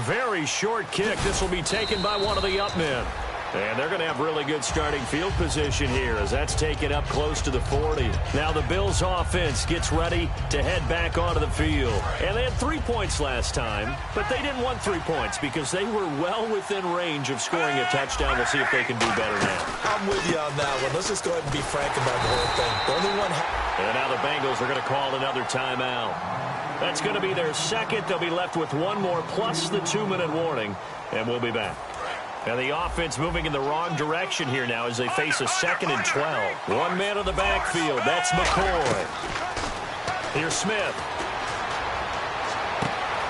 Very short kick. This will be taken by one of the up men. And they're going to have really good starting field position here as that's taken up close to the 40. Now the Bills offense gets ready to head back onto the field. And they had 3 points last time, but they didn't want 3 points because they were well within range of scoring a touchdown. We'll see if they can do better now. I'm with you on that one. Let's just go ahead and be frank about the whole thing. The only one. And now the Bengals are going to call another timeout. That's going to be their second. They'll be left with 1 more plus the 2-minute warning, and we'll be back. And the offense moving in the wrong direction here now as they face a 2nd and 12. One man on the backfield. That's McCoy. Here's Smith.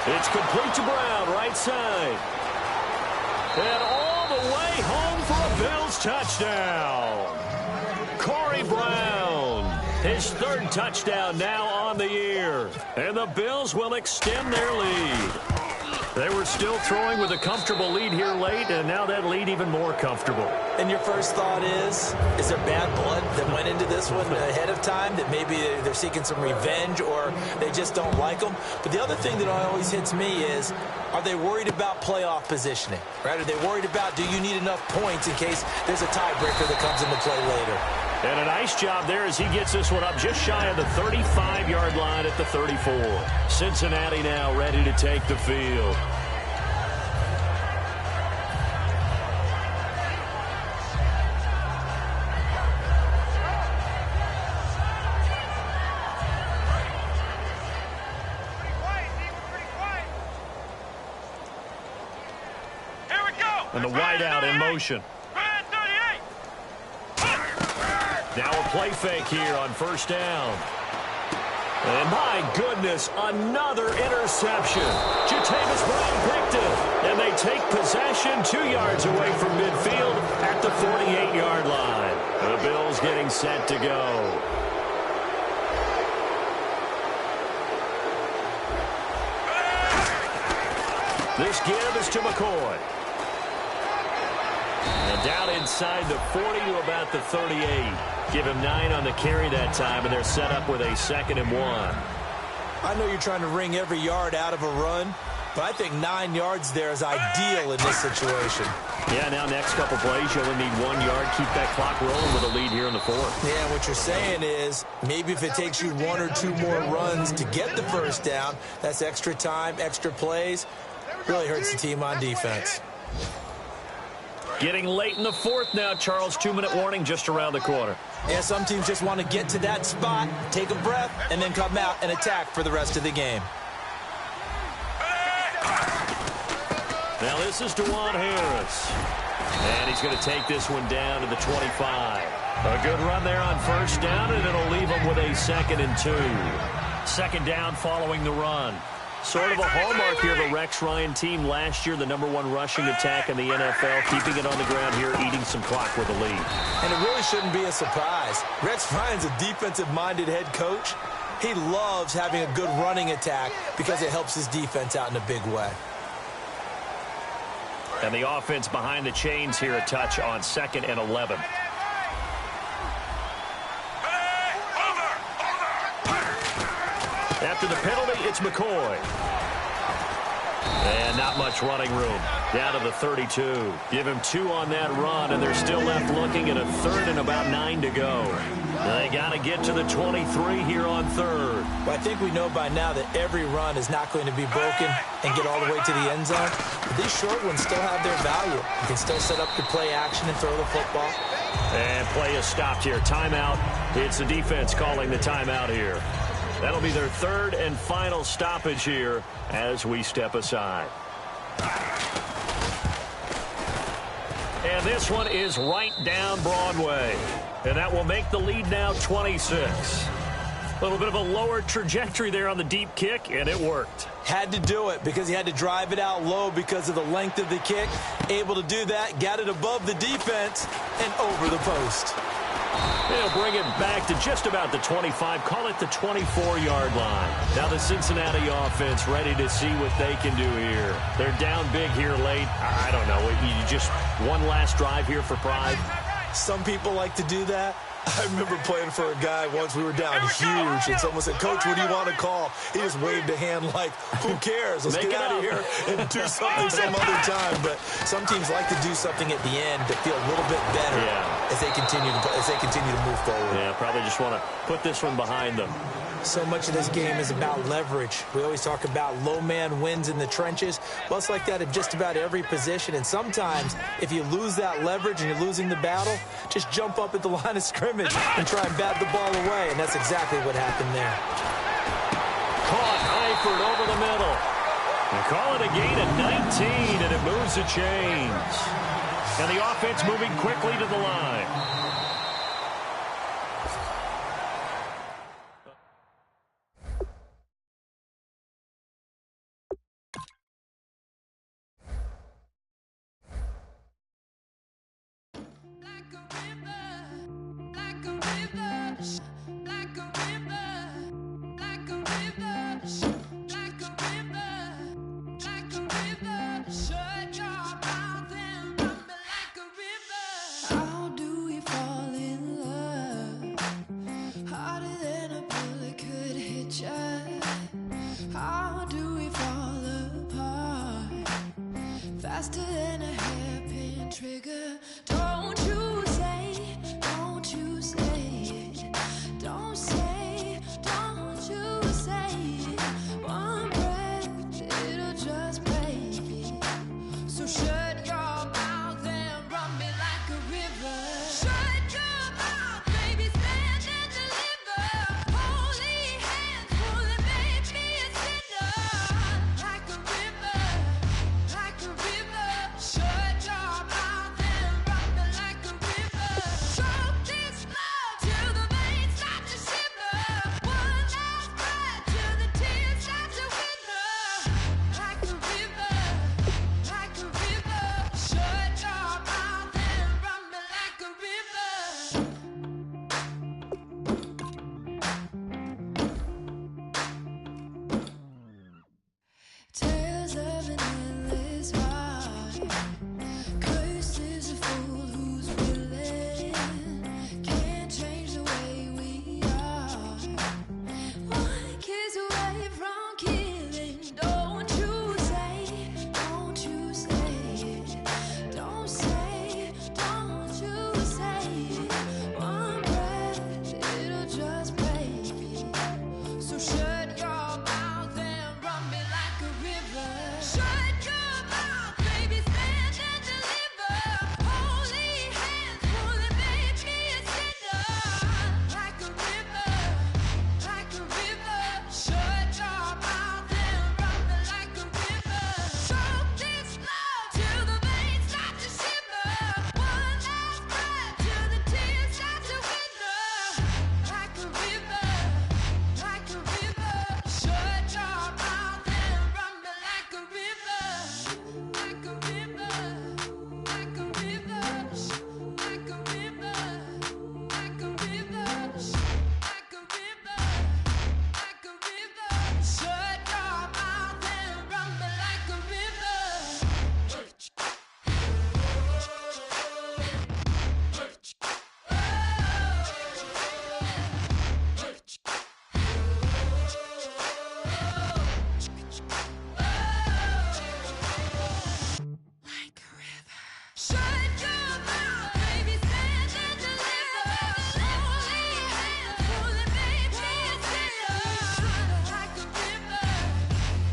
It's complete to Brown, right side. And all the way home for a Bills touchdown. Corey Brown, his 3rd touchdown now on the year. And the Bills will extend their lead. They were still throwing with a comfortable lead here late, and now that lead even more comfortable. And your first thought is there bad blood that went into this one ahead of time, that maybe they're seeking some revenge or they just don't like them? But the other thing that always hits me is, are they worried about playoff positioning? Right? Are they worried about, do you need enough points in case there's a tiebreaker that comes into play later? And a nice job there as he gets this one up just shy of the 35-yard line at the 34. Cincinnati now ready to take the field. Here we go. And the wideout in motion. Now a play fake here on 1st down. And my goodness, another interception. Jatavis Brown picked it. And they take possession 2 yards away from midfield at the 48-yard line. The Bills getting set to go. This give is to McCoy. And down inside the 40 to about the 38. Give him 9 on the carry that time, and they're set up with a 2nd and 1. I know you're trying to wring every yard out of a run, but I think 9 yards there is ideal in this situation. Yeah, now next couple plays, you only need 1 yard. Keep that clock rolling with a lead here in the 4th. Yeah, what you're saying is maybe if it takes you 1 or 2 more runs to get the 1st down, that's extra time, extra plays. Really hurts the team on defense. Getting late in the 4th now, Charles. 2-minute warning just around the corner. Yeah, some teams just want to get to that spot, take a breath, and then come out and attack for the rest of the game. Now this is Dewan Harris. And he's going to take this one down to the 25. A good run there on 1st down, and it'll leave him with a 2nd and 2. 2nd down following the run. Sort of a hallmark here of a Rex Ryan team last year, the #1 rushing attack in the NFL, keeping it on the ground here, eating some clock with a lead. And it really shouldn't be a surprise. Rex Ryan's a defensive-minded head coach. He loves having a good running attack because it helps his defense out in a big way. And the offense behind the chains here, a touch on 2nd and 11. After the penalty, it's McCoy. And not much running room. Down to the 32. Give him 2 on that run, and they're still left looking at a 3rd and about 9 to go. They got to get to the 23 here on 3rd. Well, I think we know by now that every run is not going to be broken and get all the way to the end zone. But these short ones still have their value. You can still set up your play action and throw the football. And play is stopped here. Timeout. It's the defense calling the timeout here. That'll be their 3rd and final stoppage here as we step aside. And this one is right down Broadway. And that will make the lead now 26. A little bit of a lower trajectory there on the deep kick, and it worked. Had to do it because he had to drive it out low because of the length of the kick. Able to do that, got it above the defense and over the post. They'll bring it back to just about the 25, call it the 24-yard line. Now the Cincinnati offense ready to see what they can do here. They're down big here late. I don't know, you just one last drive here for pride. Some people like to do that. I remember playing for a guy once. We were down huge, and someone said, "Coach, what do you want to call?" He just waved a hand like, "Who cares? Let's get out of here and do something some other time." But some teams like to do something at the end to feel a little bit better as they continue to move forward. Yeah, probably just want to put this one behind them. So much of this game is about leverage. We always talk about low man wins in the trenches. Well, it's like that at just about every position. And sometimes, if you lose that leverage and you're losing the battle, just jump up at the line of scrimmage and try and bat the ball away. And that's exactly what happened there. Caught Eifert over the middle. They call it a gain of 19, and it moves the chains. And the offense moving quickly to the line. Faster than a hairpin trigger. Don't you say it. Don't you say it. Don't say it. One breath, it'll just break it. So shut your mouth and run me like a river. Shut your mouth, baby, stand and deliver. Holy hands, pulling, make me a sinner. Like a river, like a river. Shut your mouth and run me like a river. Choke this love till the veins start to shiver. One last breath till the tears start to wither. Like a river, like a river. Shut your mouth and run me like a river. Tales of an endless ride. Cursed is a fool who's willing. Can't change the way we are. One kiss away from killing. Don't you say it. Don't you say it. Don't say it. Don't you say it. One breath, it'll just break it. So shut your mouth and run me like a river. Shut your mouth, baby, stand and deliver. Holy hands, pulling, make me a sinner. Like a river, like a river. Shut your mouth and run me like a river. Choke this love till the veins start to shiver. One last breath till the tears start to wither. Like a river, like a river. Shut your mouth and run me like a river. Like a river, like a river. Like a river, like a river. Like a river, like a river. Shut your mouth and run me like a river. Like a river. Shut your mouth, baby, stand and deliver. Holy hands, pulling, make me a sinner. Like a river,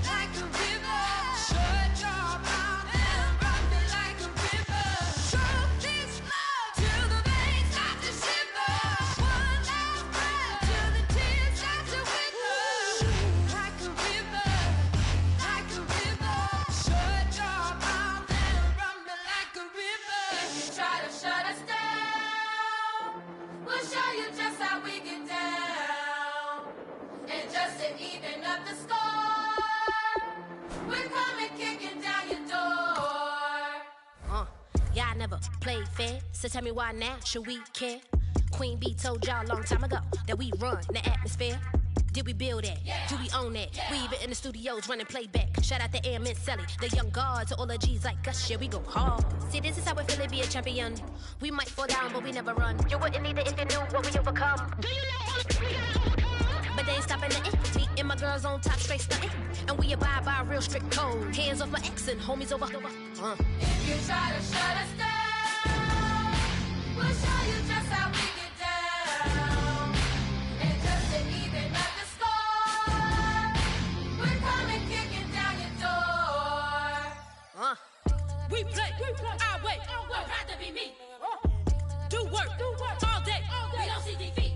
like a river. Shut your mouth and run me like a river. Choke this love till the veins start to shiver. One last breath till the tears start to wither. Like a river, like a river. Shut your mouth and run me like a river. If you try to shut us down, we'll show you just how we get down. And just to even up the score, we're coming kicking down your door. Yeah, I never played fair, so tell me why now should we care? Queen Bee told y'all a long time ago that we run the atmosphere. Did we build that? Do we own that? We even in the studios running playback. Shout out to Airman Sally, the young guard, to all the G's like us. Yeah, we go hard. See, this is how we feel to be a champion. We might fall down, but we never run. You wouldn't either if you knew what we overcome. Do you know all the we gotta overcome? But they ain't stopping nothing. Me and my girls on top, straight stunting. And we abide by a real strict code. Hands off my ex and homies over. If you try to shut us down, we'll show you just how we get down. And just to even up the score, we're coming kicking down your door. We play our way. Would rather be me. Do work all day. We don't see defeat.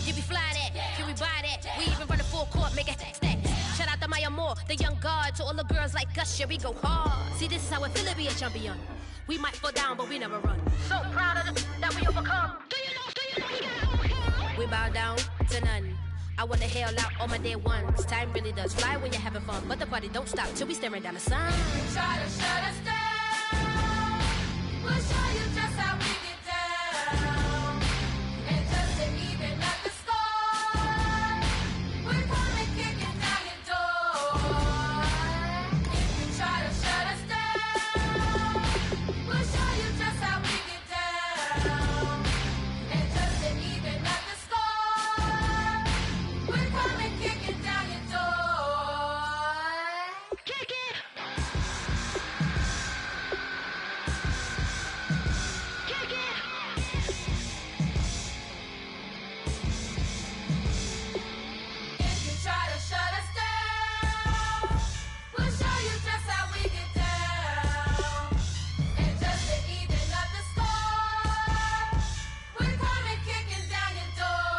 Did we fly that? Can we buy that? We even run the full court, make it stack. Shout out to Maya Moore, the young guard, to all the girls like us. Yeah, we go hard. See, this is how it feel to be a champion. We might fall down, but we never run. So proud of that we overcome. Do you know we gotta overcome? We bow down to none. I wanna hail out all my dear ones. Time really does fly when you're having fun, but the party don't stop till we staring down the sun. You try to shut us down. We'll show you just how we get down. And just to even up the score, we're coming kicking down your door. If you try to shut us down, we'll show you just how we get down. And just to even up the score, we're coming kicking down your door. Kick it! Kick it! If you try to shut us down, we'll show you just how we get down. And just to even up the score, we're coming kicking down your door.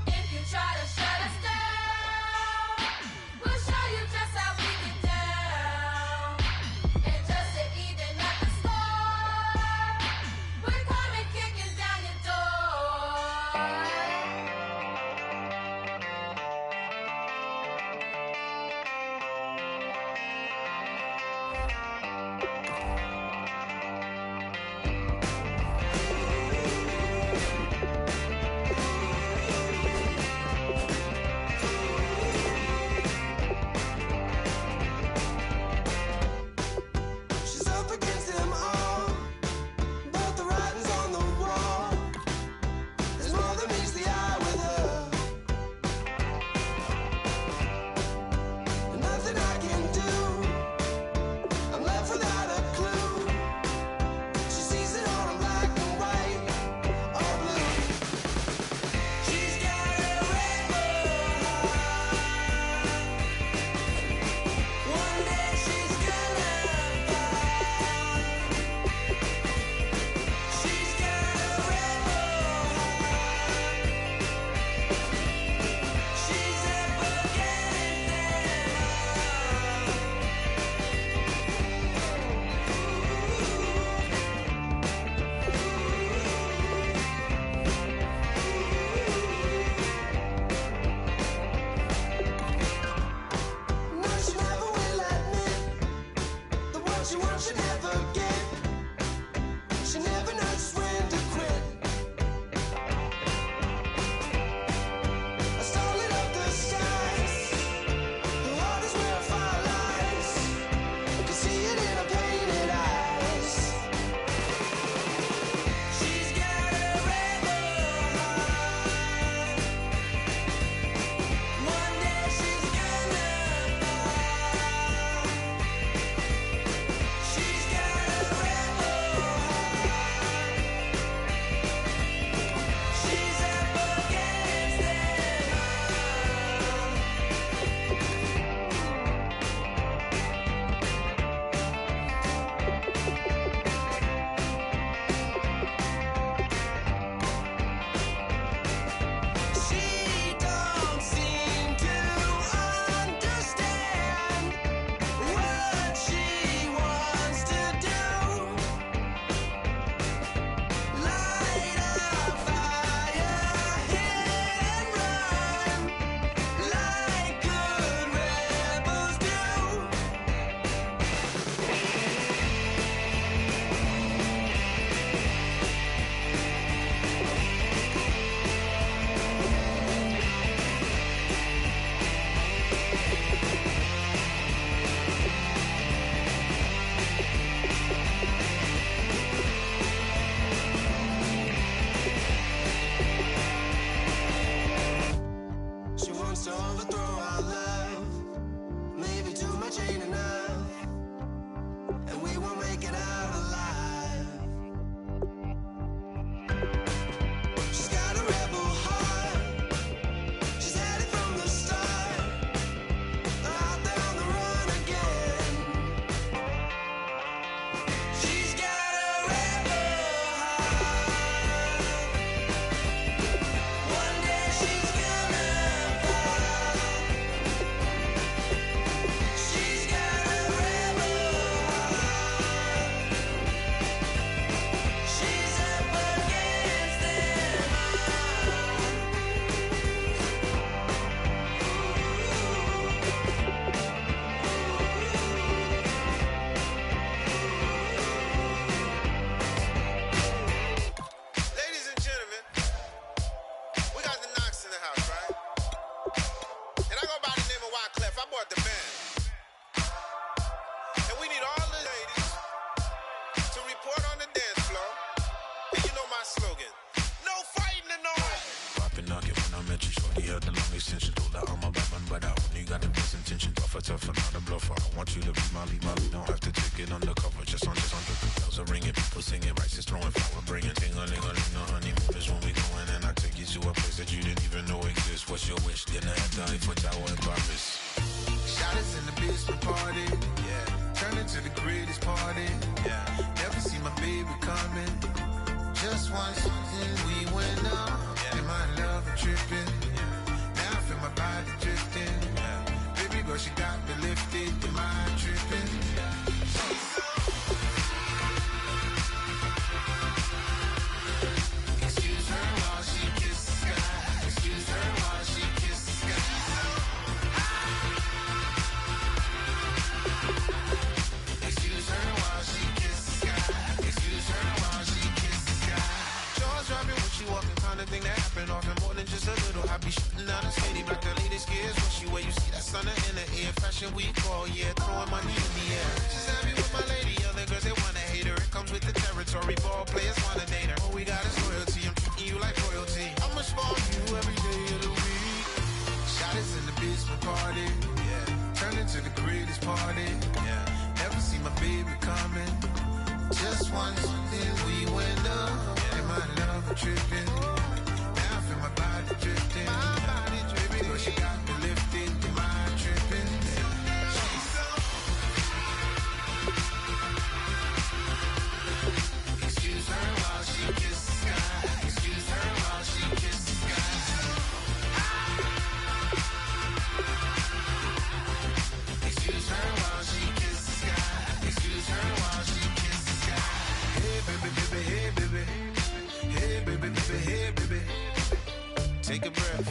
If you try to shut us down, we'll show you just how we get down. And just to even up the score, we're coming kicking down your door. She's up against them all, but the writing's on the wall. There's more than meets the eye with her, and nothing I can do. I'm left without a clue. She sees it all in black and white or blue. She's got a rebel heart. One day she's gonna fight. She's got a rebel heart. She's up against no, she never will admit that what she wants she never get. She never knows just when to quit. I started up the skies. Her heart is where fire lies. You can see it in her painted eyes. She's got a rebel heart. One day she's gonna fight. She's got a rebel heart. She's up against them all. She don't seem to understand what she wants to do. Light a fire, hit and run, like good rebels do. She wants to overthrow our love. Maybe too much ain't enough, and we won't make it out alive. She's got a rebel heart. She's had it from the start. Out there on the run again. She's got a rebel heart. One day she's gonna fight. extensions. Told her I'm a bad man, but I only got the best intentions. Tougher, not a bluffer. I want you to be my lead. Don't have to take it undercover. Just on the bells are ringing. People singing, rice is throwing flower, bringing ting-a-ling-a-ling. The honeymoon is when we going, and I take you to a place that you didn't even know exists. What's your wish? Dinner at the Eiffel Tower in Paris. Shot us in the basement party. Yeah. Turn into the greatest party. Yeah. Never see my baby coming. Just once, then we went up. Yeah. And my love tripping. Yeah. Now I feel my body drifting. Yeah. Baby girl, she got me lifted. Am I tripping? Excuse her while she kisses the sky. Excuse her while she kisses the sky. Excuse her while she kisses the sky. Excuse her while she kisses the sky. Jaws dropping when she walking, kind of thing that happen often. More than just a little. I be shooting down the city, black the latest gears. When she wear, you see that sun in the air. Fashion week all year, throwing money in the air. She's happy with my lady, other girls they wanna hate her. It comes with the territory, ball players wanna date her. All we got is loyalty, I'm treating you like royalty. I'ma spoil you every day of the week. Shot us in the basement party, yeah. Turn into the greatest party, yeah. Never see my baby coming. Just once, then we went up, yeah. And my love tripping. Now I feel my body drifting. My body dripping. Girl, she got me lifted. Am I tripping? Excuse her while she kisses the sky. Excuse her while she kisses the sky. Excuse her while she kisses the sky. Excuse her while she kisses the sky. Hey baby, baby, hey baby. Hey baby, baby, hey baby. Take a breath,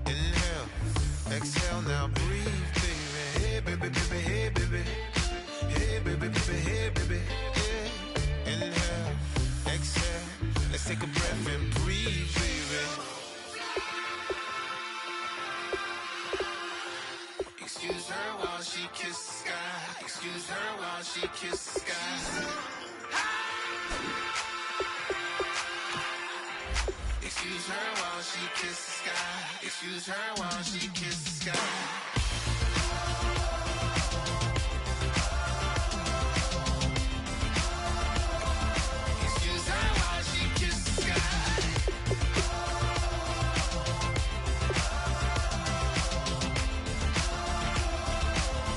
inhale, exhale, now breathe, baby. Hey baby, baby, hey baby. Hey baby, baby, hey baby. Yeah. Inhale, exhale, let's take a breath and breathe, baby. Excuse her while she kisses the sky. Excuse her while she kisses the sky. Excuse her while she kisses the sky. Excuse her while she kisses the sky. Excuse her while she kisses the sky.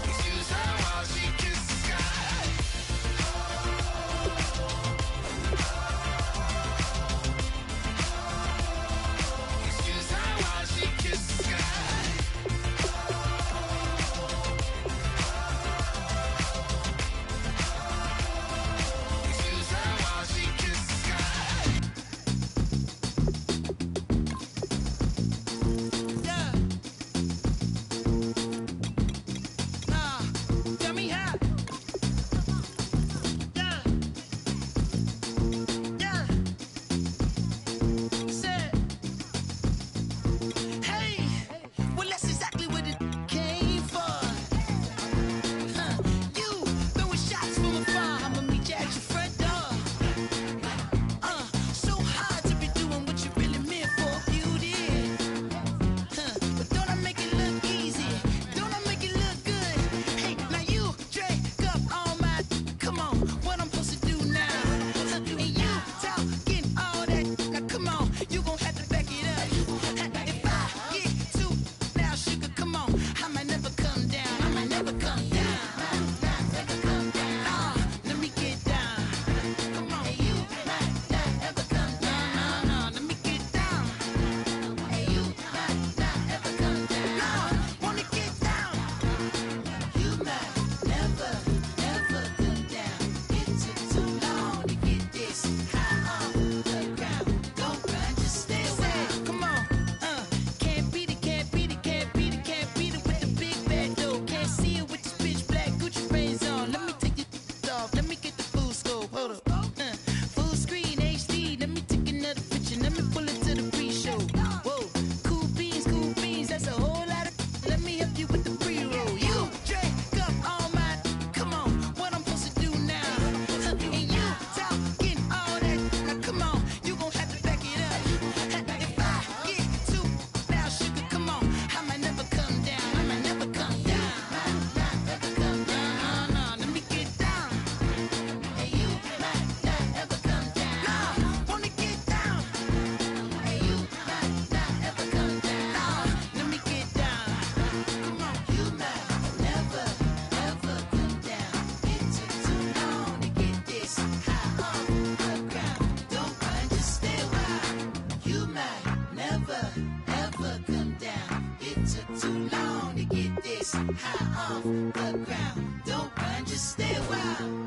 Excuse her while she kisses the sky. Excuse her while she kisses the sky. waist high off the ground. Don't run, just stay a while.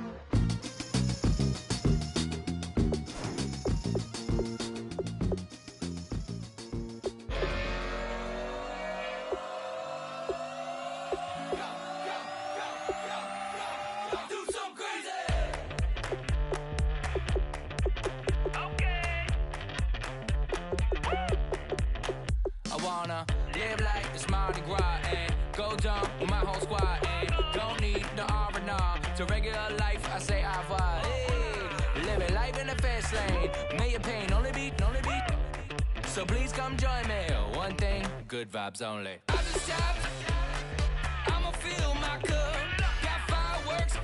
Live like it's Mardi Gras and go dumb with my whole squad and don't need no R&R. To regular life, I say au revoir. Hey, living life in the fast lane. May your pain only beat. So please come join me. One thing, good vibes only. I just stopped. I'ma fill my cup. Got fireworks